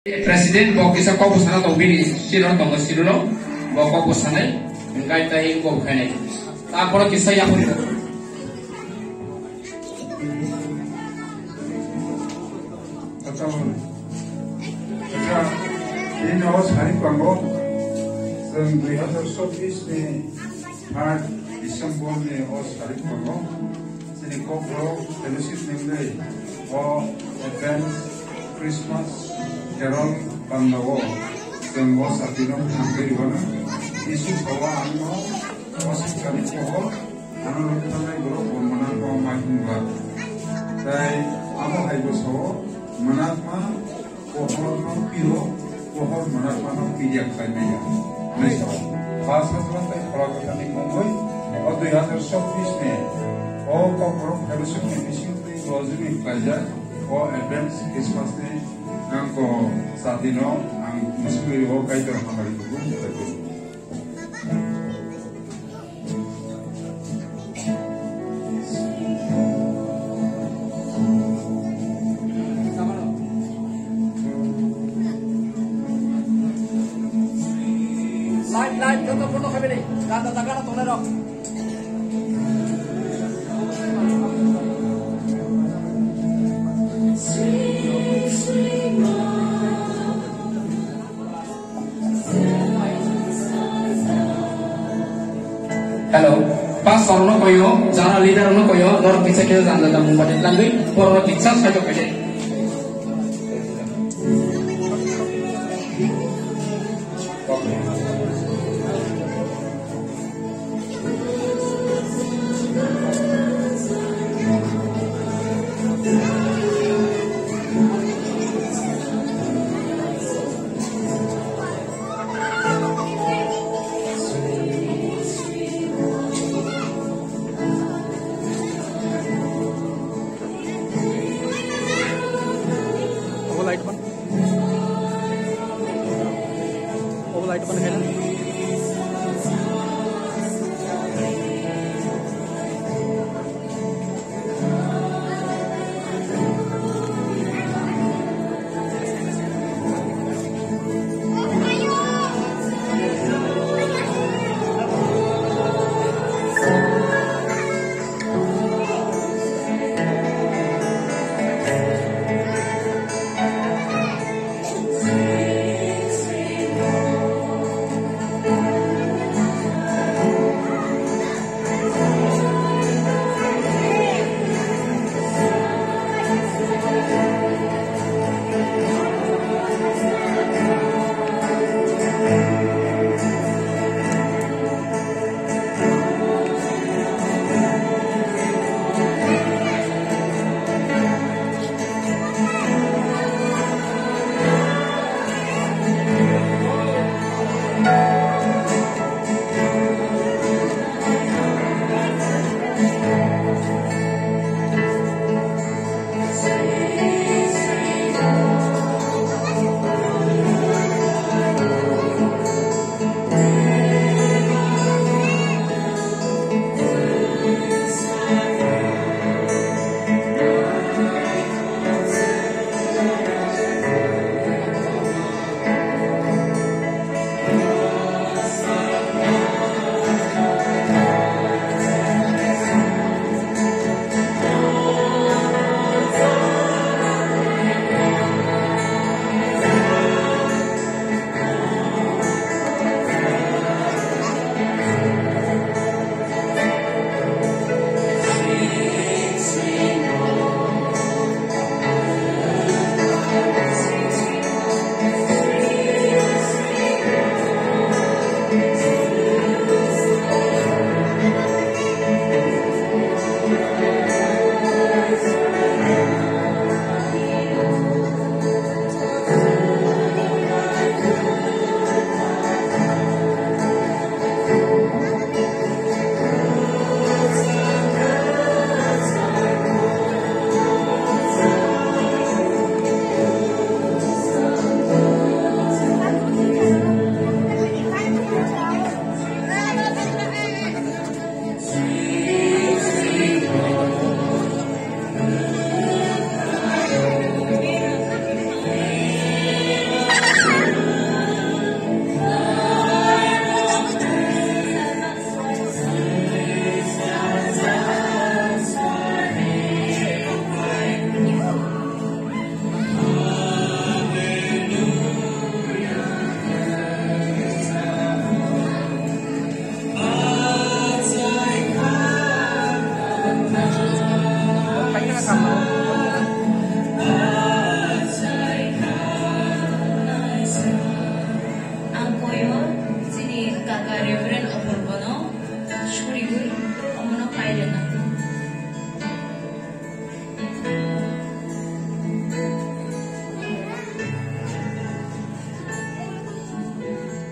Presiden bawa kisah kau busana tau bini siro tau siro lo bawa kau busana enggak tahu kau bukan tak perlu kisah yang pun ini awas hari panggung dan 2024 में 8 दिसंबर में awas hari panggung sini kau fellowship mengenai advance Christmas Carol Pandawo dan was atinong hampir wana isu bahwa ano masih kami pohon ano tanay guru bermenang kau makin berat dan amo hai boso menatma pohon no piro pohon menatma no pijak kanya niso pas betul tay kalau kita nih mongoi और 2024 में और corporate fellowship में मिशन पे रोजनी काजा और advance Christmas ने angko saat ini ang musuh itu kait dengan kembali ke bumi betul. Live foto kami ni, kata takkan atau nero. Hello, pas orang koyo, jangan leader orang koyo, orang bisa kita jangan dalam membuat langgui, orang bisa saja kerja. Light बंद है ना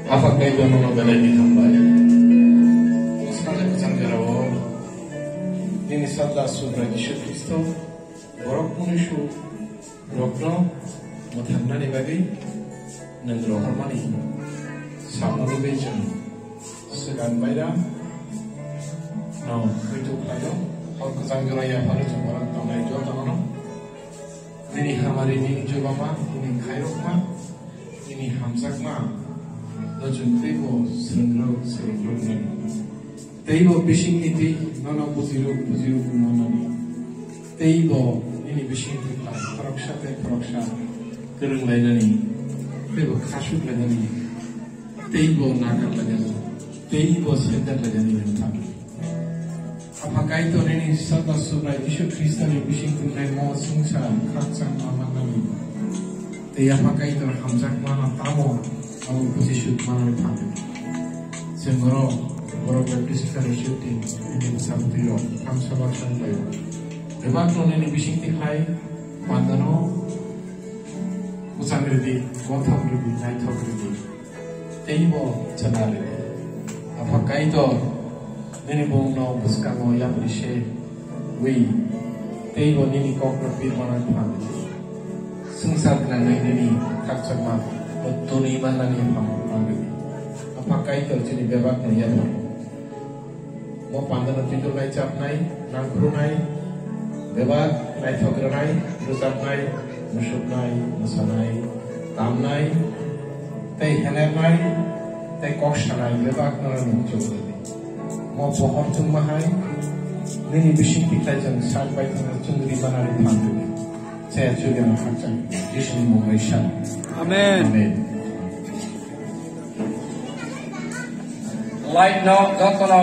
Apakah itu mengenai ditambah? Sekarang kecanggarawo ini sabda subra Yesus Kristus borok manusia rokno muthanna ni bagi nandro harmani sama bejan segan bayra no itu kayo hal kecanggaraya pada cuma tanai jual tangan ini hamari ini coba mah ini kairok mah ini hamzak mah Lajun tebo serengro nih. Tebo bising niti nana puziru nana ni. Tebo ini bising niti peroksa kereng lain ni. Tebo kasut lain ni. Tebo nakal lain ni. Tebo sedar lain ni mentang. Apakah itu ini sabda surah Yesus Kristus ni bising niti mau sungsa kaksang mana ni. Tebo apakah itu hamzak mana tamu. Aku posisi mana di sana. Sengoro, Borok Baptist Fellowship ini besar tiro, kami sahabat santai. Lepas tu ini bising tikai, pandano, usang redi, gotham redi, naithok redi. Teibo chana redi. Apakah itu ini bongno buskamo yang berishe, wei, teibo ini kok lebih mana di sana. Sengsar kena ini tak cuma. Tuni mana ni panggil? Apakah itu jadi bebas ni ya? Mau pandan itu naik cap naik, nangkru naik, bebas naik thokra naik, rusap naik, musuh naik, masa naik, tam naik, teh hener naik, teh koksa naik, bebas nara muncul tadi. Mau pohon cuma naik, ini bising kita jangan sampai tengah cungri mana di panggil. Saya juga nak kacang, di sini mau Aisyah. Amen. Light no, jotono